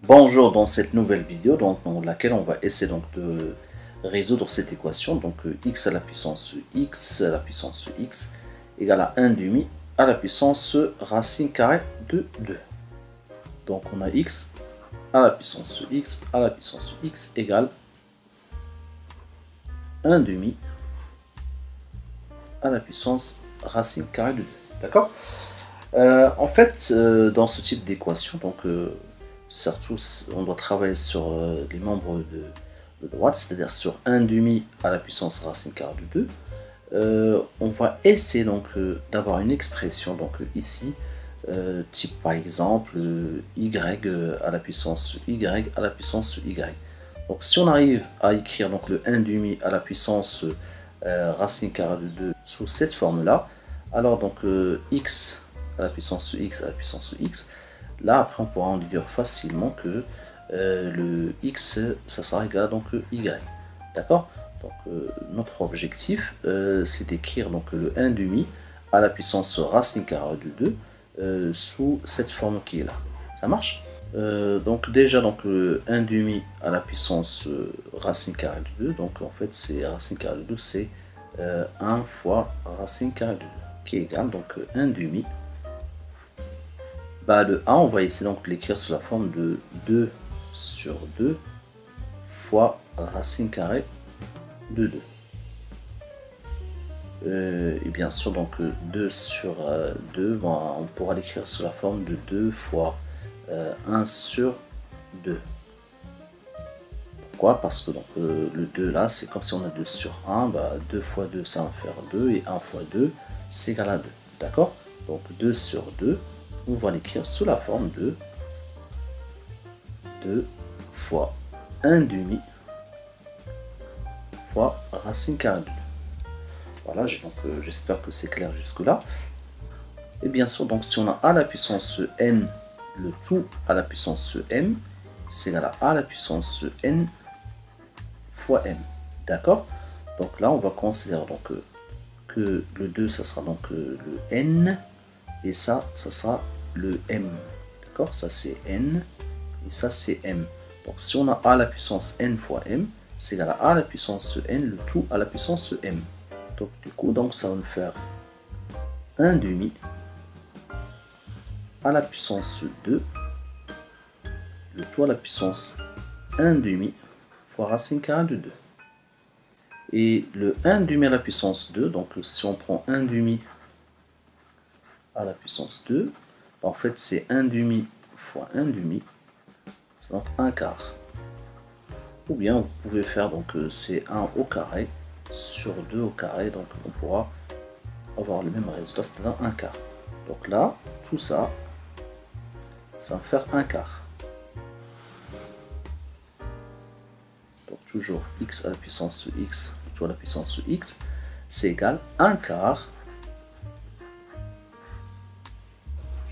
Bonjour, dans cette nouvelle vidéo dans laquelle on va essayer donc de résoudre cette équation, donc x à la puissance x à la puissance x égale à 1 demi à la puissance racine carrée de 2. Donc on a x à la puissance x à la puissance x égale 1 demi à la puissance racine carrée de 2. D'accord. En fait, dans ce type d'équation, donc surtout on doit travailler sur les membres de droite, c'est-à-dire sur 1 demi à la puissance racine carrée de 2. On va essayer donc d'avoir une expression donc ici, type par exemple y à la puissance y à la puissance y. Donc si on arrive à écrire donc le 1 demi à la puissance racine carrée de 2 sous cette forme-là, alors donc x à la puissance x à la puissance x, là après on pourra en déduire facilement que le x ça sera égal à donc y. D'accord. Donc notre objectif c'est d'écrire donc le 1 demi à la puissance racine carrée de 2 sous cette forme qui est là. Ça marche. Donc déjà donc le 1 demi à la puissance racine carrée de 2, donc en fait c'est racine carrée de 2, c'est 1 fois racine carrée de 2 qui est égal donc 1 demi. Bah, le 1 on va essayer donc de l'écrire sous la forme de 2 sur 2 fois racine carrée de 2. Et bien sûr donc 2 sur 2, bon, on pourra l'écrire sous la forme de 2 fois 1 sur 2. Pourquoi? Parce que donc, le 2 là, c'est comme si on a 2 sur 1, bah, 2 fois 2 ça va faire 2, et 1 fois 2 c'est égal à 2. D'accord. Donc 2 sur 2, on va l'écrire sous la forme de 2 fois 1 demi fois racine carrée de 2. Voilà, donc j'espère que c'est clair jusque là. Et bien sûr, donc si on a a à la puissance n, le tout à la puissance m, c'est égal à la puissance n fois m. D'accord. Donc là, on va considérer donc que le 2, ça sera donc le n, et ça sera le m. D'accord. Ça c'est n, et ça c'est m. Donc si on a a à la puissance n fois m, c'est égal à la puissance n, le tout à la puissance m. Donc du coup, donc ça va nous faire 1 demi à la puissance 2, le tout à la puissance 1 demi fois racine carrée de 2. Et le 1 demi à la puissance 2, donc si on prend 1 demi à la puissance 2, en fait c'est 1 demi fois 1 demi, c'est donc 1 quart. Ou bien vous pouvez faire donc c'est 1 au carré sur 2 au carré, donc on pourra avoir le même résultat, c'est-à-dire 1 quart. Donc là, tout ça, ça va faire 1 quart. Donc toujours x à la puissance x, tout à la puissance x, c'est égal à 1 quart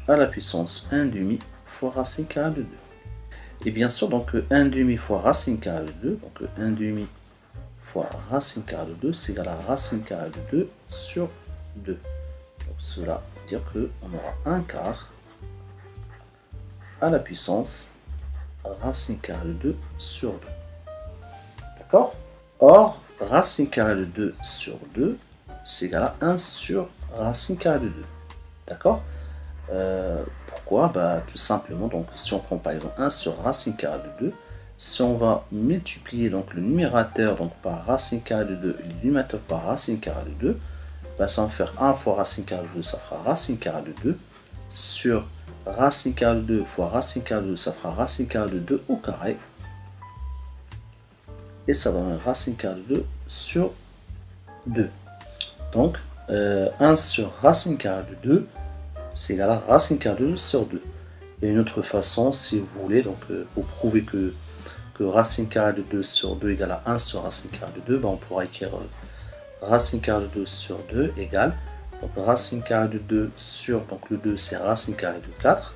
à la puissance 1 demi fois racine carrée de 2. Et bien sûr, donc 1 demi fois racine carrée de 2, donc 1 demi fois racine carrée de 2, c'est égal à racine carrée de 2 sur 2. Donc cela veut dire qu'on aura 1 quart à la puissance racine carrée de 2 sur 2. D'accord. Or, racine carrée de 2 sur 2, c'est égal à 1 sur racine carrée de 2. D'accord. Pourquoi? Bah, tout simplement, donc si on prend par exemple 1 sur racine carrée de 2, si on va multiplier donc le numérateur donc par racine carrée de 2 et le dénominateur par racine carrée de 2, bah, ça va faire 1 fois racine carrée de 2, ça fera racine carrée de 2, sur racine carrée de 2 fois racine carrée de 2, ça fera racine carrée de 2 au carré, et ça donne racine carrée de 2 sur 2. Donc 1 sur racine carrée de 2, c'est égal à racine carrée de 2 sur 2. Et une autre façon, si vous voulez, donc pour prouver que racine carrée de 2 sur 2 égale à 1 sur racine carrée de 2, ben, on pourra écrire racine carrée de 2 sur 2 égale, donc racine carrée de 2 sur, donc le 2 c'est racine carrée de 4,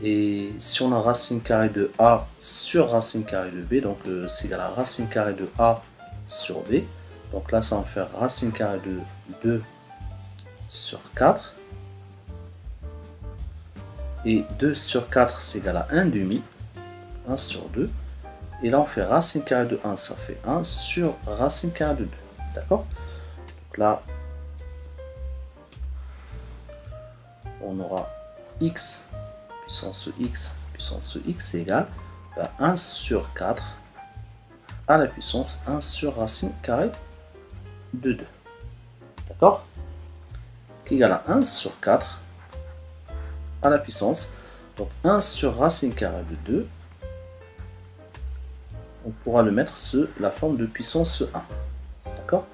et si on a racine carrée de a sur racine carrée de b, donc c'est égal à racine carrée de a sur b, donc là ça va faire racine carrée de 2 sur 4, et 2 sur 4 c'est égal à 1 demi, 1 sur 2. Et là, on fait racine carrée de 1, ça fait 1 sur racine carrée de 2. D'accord? Donc là, on aura x puissance x c'est égal à 1 sur 4 à la puissance 1 sur racine carrée de 2. D'accord? Qui est égal à 1 sur 4 à la puissance. Donc 1 sur racine carrée de 2, on pourra le mettre sous la forme de puissance 1. D'accord?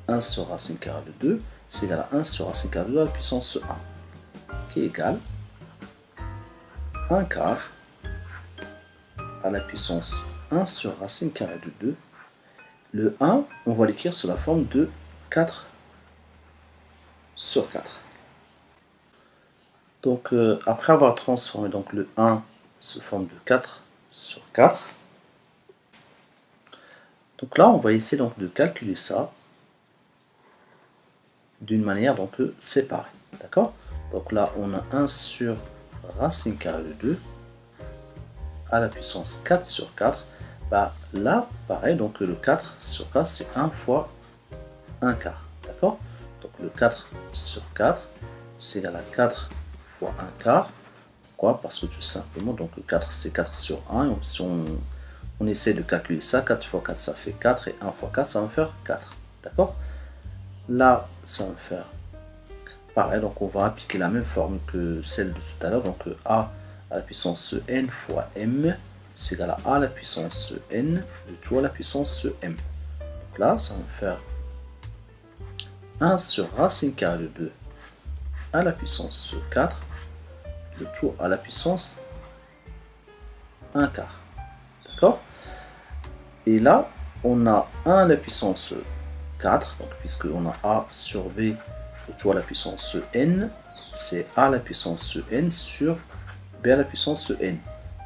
1 sur racine carrée de 2, c'est égal à 1 sur racine carrée de 2 à la puissance 1. Qui est égal à 1 quart à la puissance 1 sur racine carrée de 2. Le 1, on va l'écrire sous la forme de 4 sur 4. Donc, après avoir transformé donc, le 1 sous forme de 4 sur 4, donc là, on va essayer donc, de calculer ça d'une manière donc, séparée. D'accord? Donc là, on a 1 sur racine carrée de 2 à la puissance 4 sur 4. Bah, là, pareil, donc le 4 sur 4, c'est 1 fois 1 quart. D'accord? Donc le 4 sur 4, c'est égal à 4 fois 1 quart. Pourquoi? Parce que tout simplement, donc 4, c'est 4 sur 1. Et si on essaie de calculer ça, 4 fois 4, ça fait 4. Et 1 fois 4, ça va faire 4. D'accord? Là, ça va faire pareil. Donc on va appliquer la même formule que celle de tout à l'heure. Donc a à la puissance n fois m, c'est égal à la puissance n de tout à la puissance m. Donc là, ça va faire 1 sur racine carrée de 2 à la puissance 4, le tout à la puissance 1 quart. D'accord? Et là, on a 1 à la puissance 4, donc puisqu'on a a sur b, le tout à la puissance n, c'est a à la puissance n sur b à la puissance n.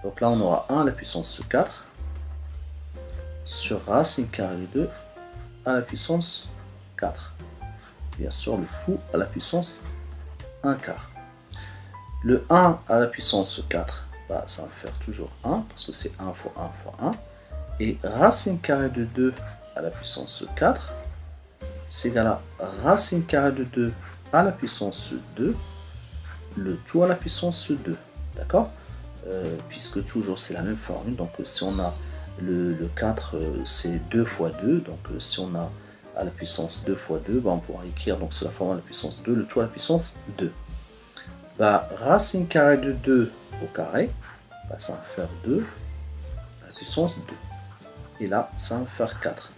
Donc là, on aura 1 à la puissance 4 sur racine carrée de 2 à la puissance 4. Bien sûr, le tout à la puissance 1 quart. Le 1 à la puissance 4, bah, ça va faire toujours 1, parce que c'est 1 fois 1 fois 1. Et racine carrée de 2 à la puissance 4, c'est égal à racine carrée de 2 à la puissance 2, le tout à la puissance 2. D'accord? Puisque toujours c'est la même formule, donc si on a le 4, c'est 2 fois 2, donc si on a à la puissance 2 fois 2, bah, on pourra écrire donc sous la forme à la puissance 2, le tout à la puissance 2. Bah, racine carrée de 2 au carré, bah, ça va faire 2 à la puissance 2. Et là, ça va faire 4.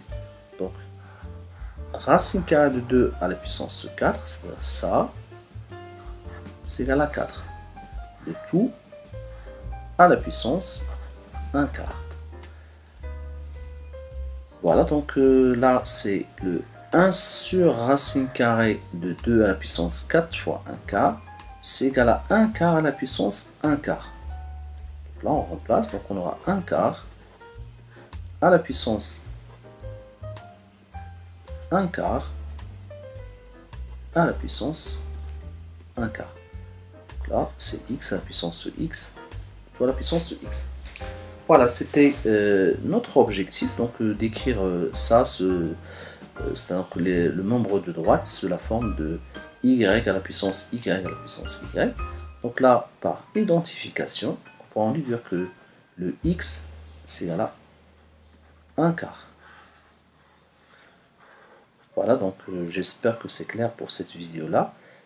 Donc, racine carrée de 2 à la puissance 4, c'est ça, c'est égal à 4. Le tout à la puissance 1 quart. Voilà, donc là, c'est le 1 sur racine carrée de 2 à la puissance 4 fois 1 quart, c'est égal à 1 quart à la puissance 1 quart. Donc là, on remplace, donc on aura 1 quart à la puissance 1 quart à la puissance 1 quart. Donc là, c'est x à la puissance x, tout à la puissance x. Voilà, c'était notre objectif, donc d'écrire ça, c'est-à-dire le nombre de droite sous la forme de y à la puissance y à la puissance y. Donc là, par identification, on pourra lui dire que le x, c'est égal à 1 quart. Voilà, donc j'espère que c'est clair pour cette vidéo-là.